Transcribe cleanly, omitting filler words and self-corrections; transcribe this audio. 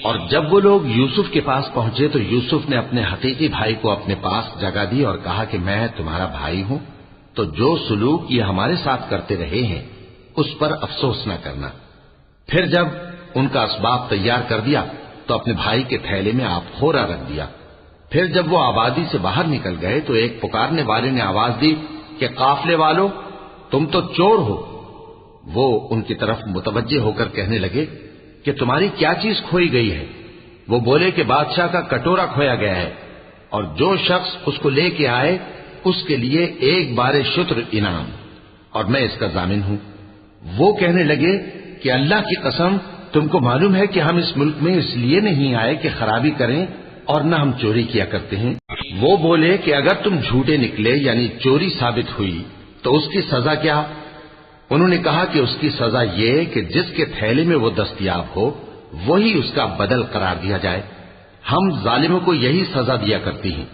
اور جب وہ لوگ یوسف کے پاس پہنچے تو یوسف نے اپنے حقیقی بھائی کو اپنے پاس جگہ دی اور کہا کہ میں تمہارا بھائی ہوں، تو جو سلوک یہ ہمارے ساتھ کرتے رہے ہیں اس پر افسوس نہ کرنا۔ پھر جب ان کا اسباب تیار کر دیا تو اپنے بھائی کے تھیلے میں آپ خورا رکھ دیا۔ پھر جب وہ آبادی سے باہر نکل گئے تو ایک پکارنے والے نے آواز دی کہ قافلے والو، تم تو چور ہو۔ وہ ان کی طرف متوجہ ہو کر کہنے لگے کہ تمہاری کیا چیز کھوئی گئی ہے؟ وہ بولے کہ بادشاہ کا کٹورا کھویا گیا ہے، اور جو شخص اس کو لے کے آئے اس کے لیے ایک بار شتر انعام، اور میں اس کا ضامن ہوں۔ وہ کہنے لگے کہ اللہ کی قسم، تم کو معلوم ہے کہ ہم اس ملک میں اس لیے نہیں آئے کہ خرابی کریں اور نہ ہم چوری کیا کرتے ہیں۔ وہ بولے کہ اگر تم جھوٹے نکلے یعنی چوری ثابت ہوئی تو اس کی سزا کیا؟ انہوں نے کہا کہ اس کی سزا یہ کہ جس کے تھیلے میں وہ دستیاب ہو وہی اس کا بدل قرار دیا جائے۔ ہم ظالموں کو یہی سزا دیا کرتی ہیں۔